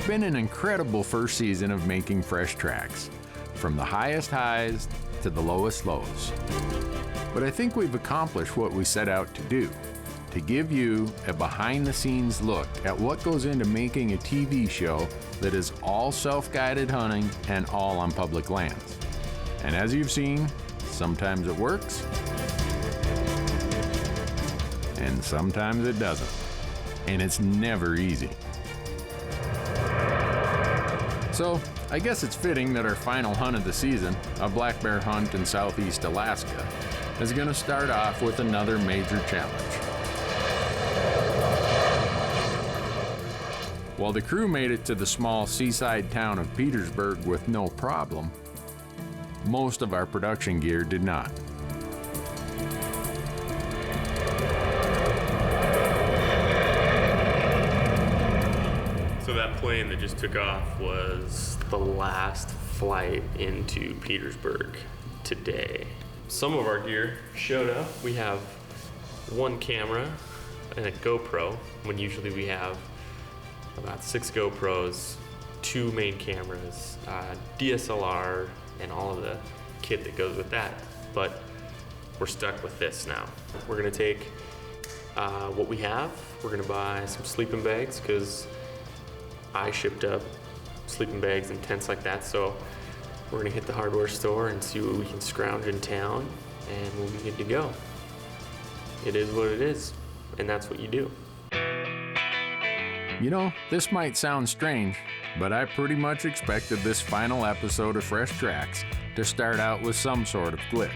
been an incredible first season of making fresh tracks, from the highest highs to the lowest lows. But I think we've accomplished what we set out to do, to give you a behind-the-scenes look at what goes into making a TV show that is all self-guided hunting and all on public lands. And as you've seen, sometimes it works, and sometimes it doesn't. And it's never easy. So, I guess it's fitting that our final hunt of the season, a black bear hunt in southeast Alaska, is going to start off with another major challenge. While the crew made it to the small seaside town of Petersburg with no problem, most of our production gear did not. So that plane that just took off was the last flight into Petersburg today. Some of our gear showed up. We have one camera and a GoPro, when usually we have about 6 GoPros, 2 main cameras, DSLR, and all of the kit that goes with that. But we're stuck with this now. We're gonna take what we have. We're gonna buy some sleeping bags, because I shipped up sleeping bags and tents like that. So we're gonna hit the hardware store and see what we can scrounge in town, and we'll be good to go. It is what it is, and that's what you do. You know, this might sound strange, but I pretty much expected this final episode of Fresh Tracks to start out with some sort of glitch.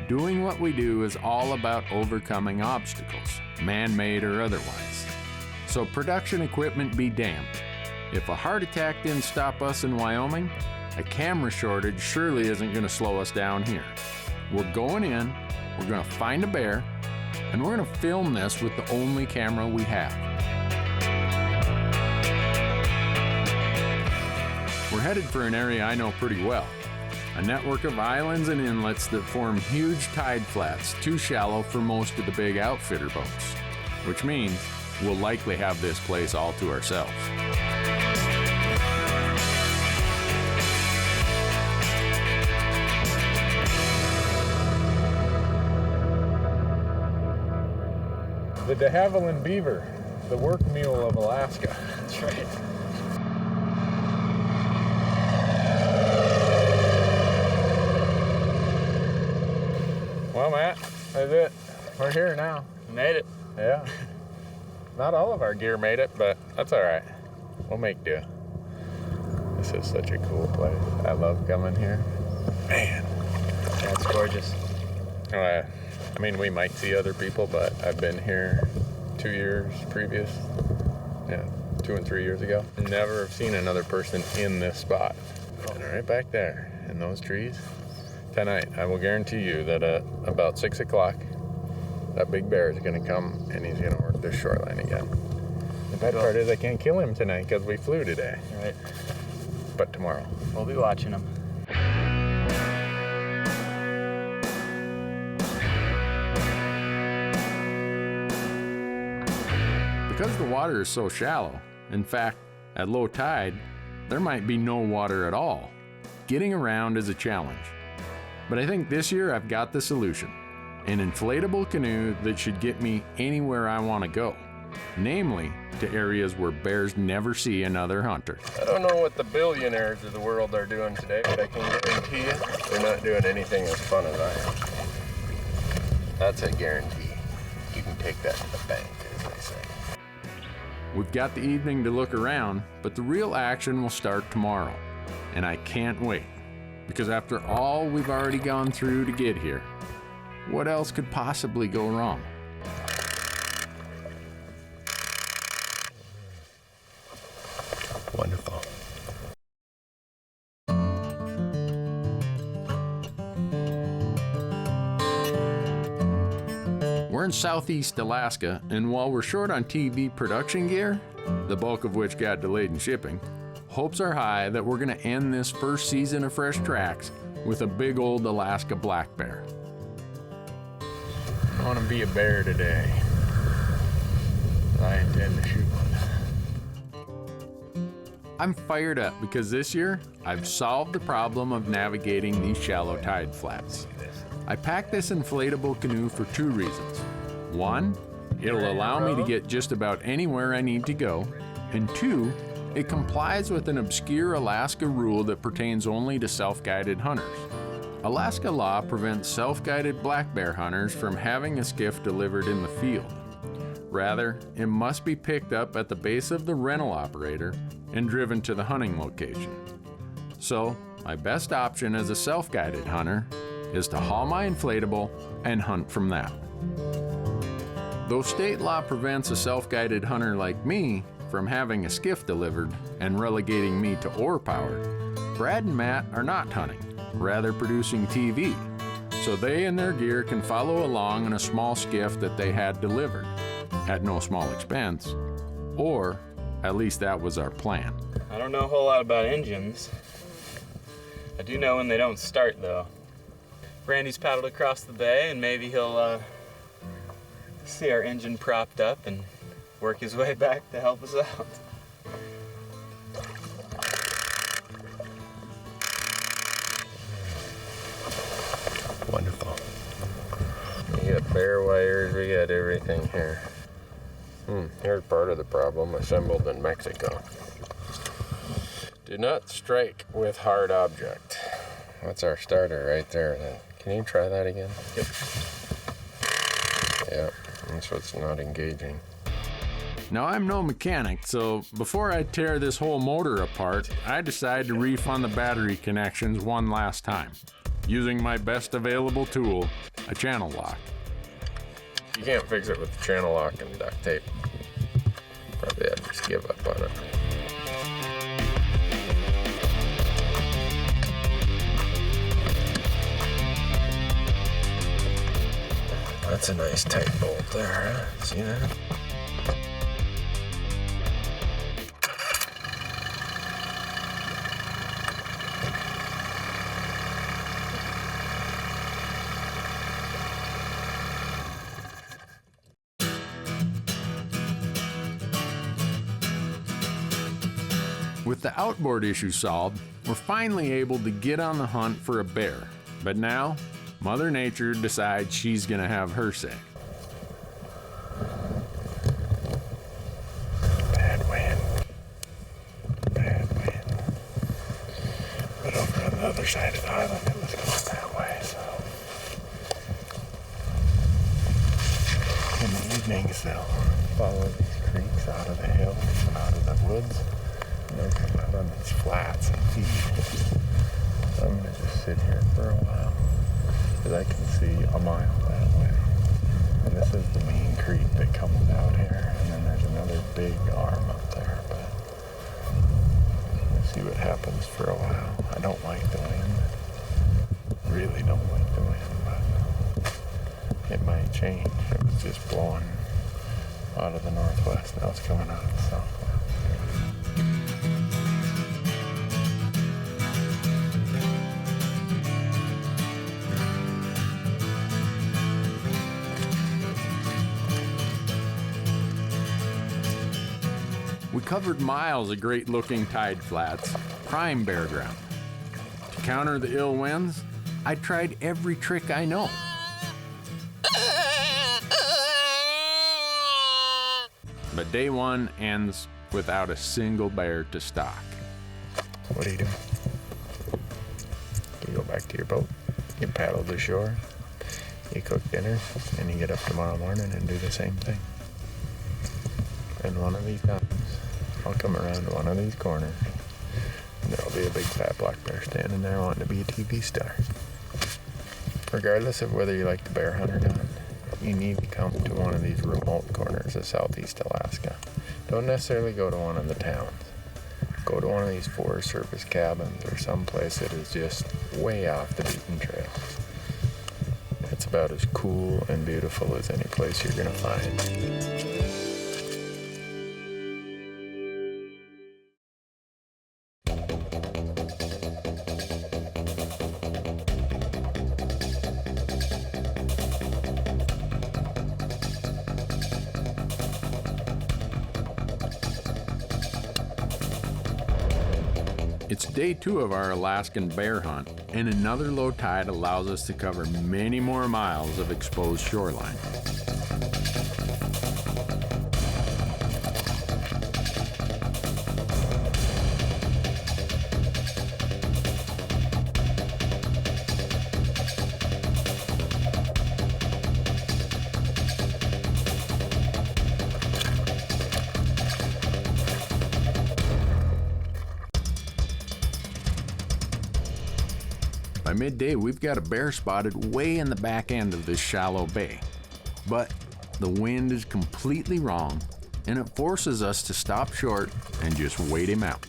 Doing what we do is all about overcoming obstacles, man-made or otherwise. So production equipment be damned. If a heart attack didn't stop us in Wyoming, a camera shortage surely isn't going to slow us down here. We're going in, we're going to find a bear, and we're going to film this with the only camera we have. We're headed for an area I know pretty well, a network of islands and inlets that form huge tide flats too shallow for most of the big outfitter boats, which means we'll likely have this place all to ourselves. The de Havilland beaver, the work mule of Alaska. That's right. Well, Matt, that's it. We're here now. Made it. Yeah. Not all of our gear made it, but that's all right. We'll make do. This is such a cool place. I love coming here. Man. Yeah, it's gorgeous. I mean, we might see other people, but I've been here 2 years previous. Yeah, 2 and 3 years ago. Never have seen another person in this spot. And right back there in those trees. Tonight, I will guarantee you that at about 6 o'clock, that big bear is going to come and he's going to work this shoreline again. The bad part is I can't kill him tonight because we flew today. Right. But tomorrow. We'll be watching him. Because the water is so shallow, in fact, at low tide, there might be no water at all. Getting around is a challenge. But I think this year I've got the solution. An inflatable canoe that should get me anywhere I want to go. Namely, to areas where bears never see another hunter. I don't know what the billionaires of the world are doing today, but I can guarantee you they're not doing anything as fun as I am. That's a guarantee. You can take that to the bank, as they say. We've got the evening to look around, but the real action will start tomorrow. And I can't wait. Because after all we've already gone through to get here, what else could possibly go wrong? Wonderful. We're in southeast Alaska, and while we're short on TV production gear, the bulk of which got delayed in shipping, hopes are high that we're going to end this first season of Fresh Tracks with a big old Alaska black bear. I want to be a bear today. I intend to shoot one. I'm fired up because this year I've solved the problem of navigating these shallow tide flats. I packed this inflatable canoe for 2 reasons. 1, it'll allow me to get just about anywhere I need to go, and 2, it complies with an obscure Alaska rule that pertains only to self-guided hunters. Alaska law prevents self-guided black bear hunters from having a skiff delivered in the field. Rather, it must be picked up at the base of the rental operator and driven to the hunting location. So, my best option as a self-guided hunter is to haul my inflatable and hunt from that. Though state law prevents a self-guided hunter like me from having a skiff delivered and relegating me to oar power, Brad and Matt are not hunting, rather producing TV, so they and their gear can follow along in a small skiff that they had delivered, at no small expense, or at least that was our plan. I don't know a whole lot about engines. I do know when they don't start, though. Randy's paddled across the bay, and maybe he'll see our engine propped up and work his way back to help us out. Wonderful. We got bare wires, we got everything here. Here's part of the problem, assembled in Mexico. Do not strike with hard object. That's our starter right there. Can you try that again? Yep. Yeah, that's what's not engaging. Now, I'm no mechanic, so before I tear this whole motor apart, I decided to refund the battery connections one last time, using my best available tool, a channel lock. You can't fix it with the channel lock and duct tape. Probably have to just give up on it. That's a nice tight bolt there, huh? See that? With the outboard issue solved, we're finally able to get on the hunt for a bear. But now, Mother Nature decides she's gonna have her say. Bad wind. Bad wind. But over on the other side of the island, it was going that way, so. In the evenings, they'll follow these creeks out of the hills, out of the woods. And they'll come out on these flats and feed. So I'm gonna just sit here for a while, because I can see a mile that way. And this is the main creek that comes out here. And then there's another big arm up there, but we'll see what happens for a while. I don't like the wind. Really don't like the wind, but it might change. It was just blowing out of the northwest. Now it's coming out of the southwest. We covered miles of great-looking tide flats, prime bear ground. To counter the ill winds, I tried every trick I know. But day one ends without a single bear to stalk. What do? You go back to your boat, you paddle to shore, you cook dinner, and you get up tomorrow morning and do the same thing. And one of these times, I'll come around to one of these corners, and there'll be a big fat black bear standing there wanting to be a TV star. Regardless of whether you like to bear hunt or not, you need to come to one of these remote corners of Southeast Alaska. Don't necessarily go to one of the towns. Go to one of these Forest Service cabins or someplace that is just way off the beaten trail. It's about as cool and beautiful as any place you're gonna find. It's day 2 of our Alaskan bear hunt, and another low tide allows us to cover many more miles of exposed shoreline. By midday, we've got a bear spotted way in the back end of this shallow bay. But the wind is completely wrong, and it forces us to stop short and just wait him out.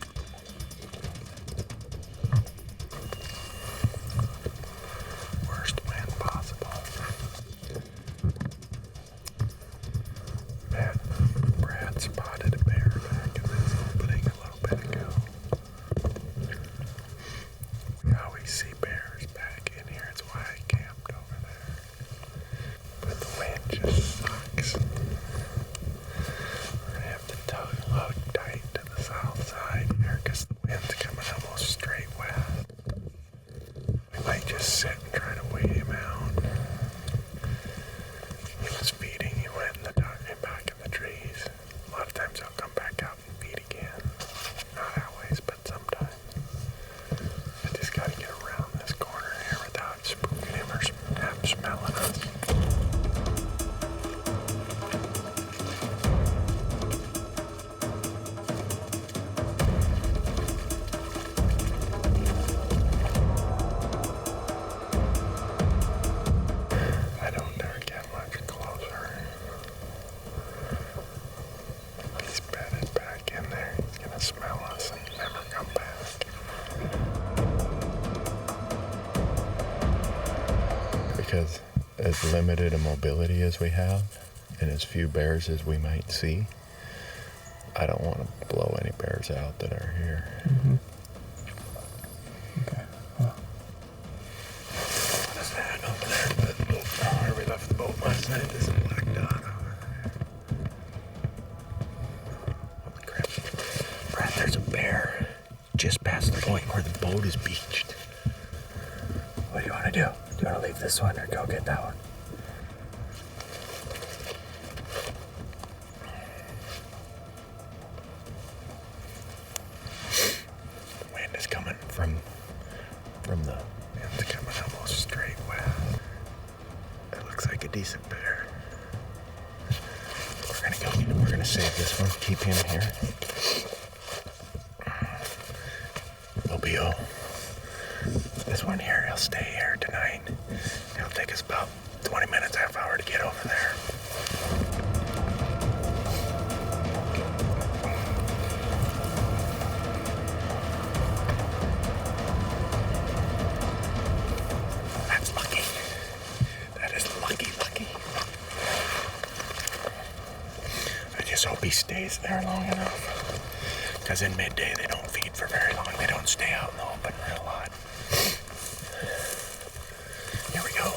Worst wind possible. Man, Brad spotted a bear back in this opening a little bit ago. We always see bears back in here. It's why I camped over there. But the wind just sucks. We're gonna have to tug load tight to the south side here because the wind's coming almost straight west. We might just sit and try to wait him out. He was feeding. He went in the dark and back in the trees. A lot of times he'll come back out and feed again. Not always, but sometimes. I just gotta get around this corner here without spooking him or him smelling us. I don't dare get much closer. He's bedded back in there. He's gonna smell us and never come back. Because as limited a mobility as we have, and as few bears as we might see, I don't want to blow any bears out that are here. Okay. Well, What is that over there? Where we left the boat last night, there's a black dot over there. Holy crap. Brad, there's a bear just past the point where the boat is beached. what do you want to do? Do you want to leave this one or go get that one? The wind is coming from the wind's coming almost straight west. It looks like a decent bear. We're gonna save this one, keep him here. This one here, he'll stay here tonight. It'll take us about 20 minutes, half hour to get over there. That's lucky. That is lucky. I just hope he stays there long enough. Because in midday, they don't feed for very long. They don't stay out in the open real lot. Here we go.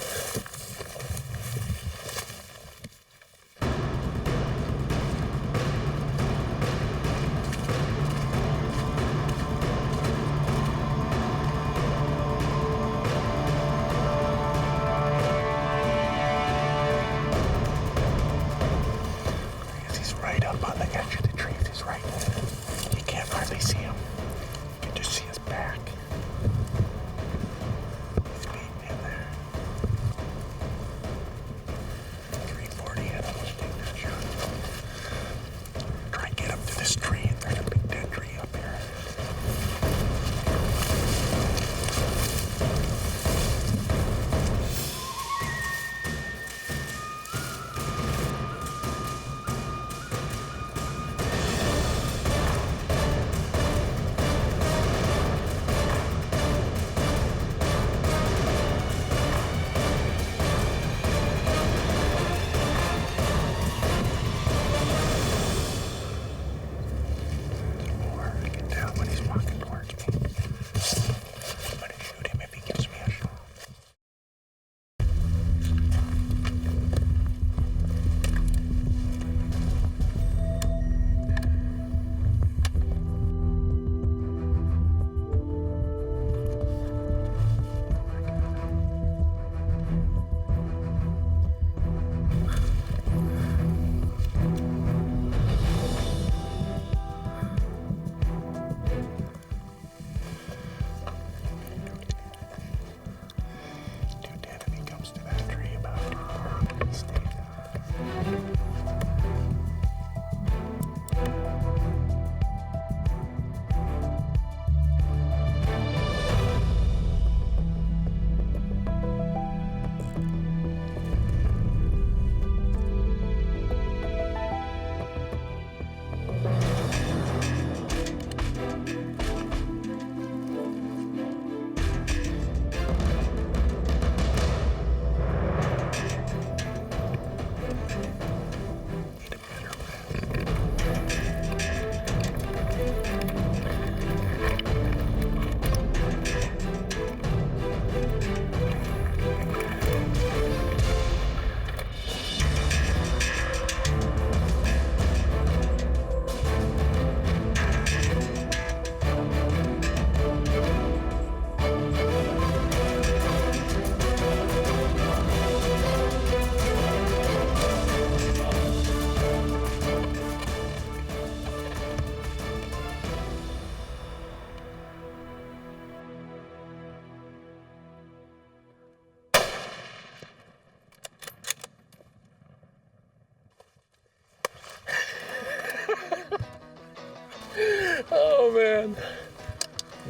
He's right up on the edge of the trees. He's right. You can't hardly see him. You can just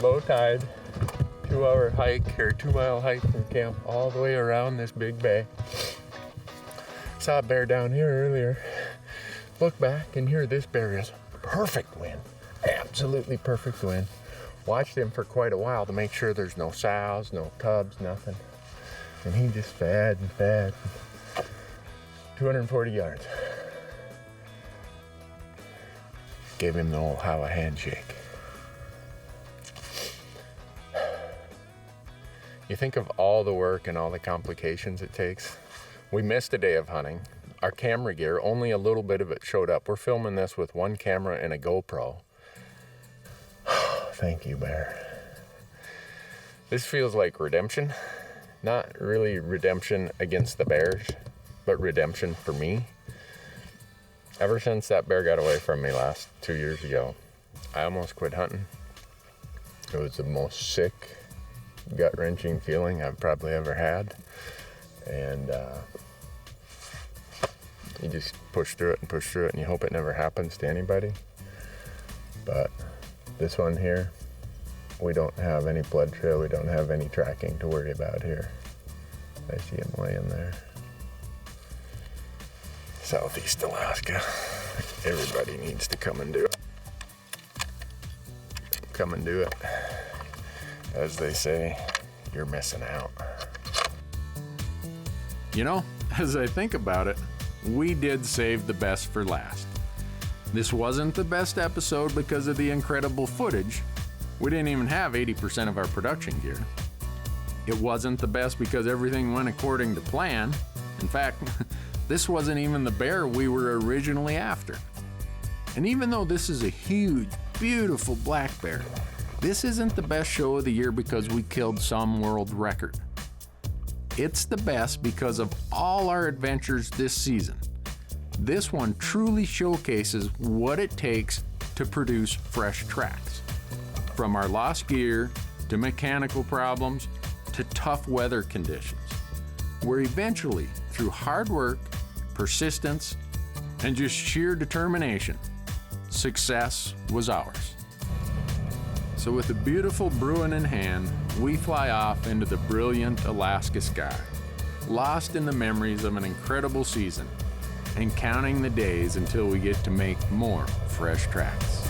low tide, 2-hour hike or 2-mile hike from camp all the way around this big bay. Saw a bear down here earlier. Look back and here this bear is. Perfect wind, absolutely perfect wind. Watched him for quite a while to make sure there's no sows, no cubs, nothing. And he just fed and fed. 240 yards. Gave him the old Howa handshake. You think of all the work and all the complications it takes. We missed a day of hunting. Our camera gear, only a little bit of it showed up. We're filming this with one camera and a GoPro. Thank you, bear. This feels like redemption. Not really redemption against the bears, but redemption for me. Ever since that bear got away from me 2 years ago, I almost quit hunting. It was the most sick, gut-wrenching feeling I've probably ever had. And you just push through it and you hope it never happens to anybody. But this one here, we don't have any blood trail, we don't have any tracking to worry about here. I see him laying there. Southeast Alaska. Everybody needs to come and do it. Come and do it. As they say, you're missing out. You know, as I think about it, we did save the best for last. This wasn't the best episode because of the incredible footage. We didn't even have 80% of our production gear. It wasn't the best because everything went according to plan. In fact, this wasn't even the bear we were originally after. And even though this is a huge, beautiful black bear, this isn't the best show of the year because we killed some world record. It's the best because of all our adventures this season. This one truly showcases what it takes to produce fresh tracks. From our lost gear, to mechanical problems, to tough weather conditions, where eventually, through hard work, persistence, and just sheer determination, success was ours. So with a beautiful Bruin in hand, we fly off into the brilliant Alaska sky, lost in the memories of an incredible season, and counting the days until we get to make more fresh tracks.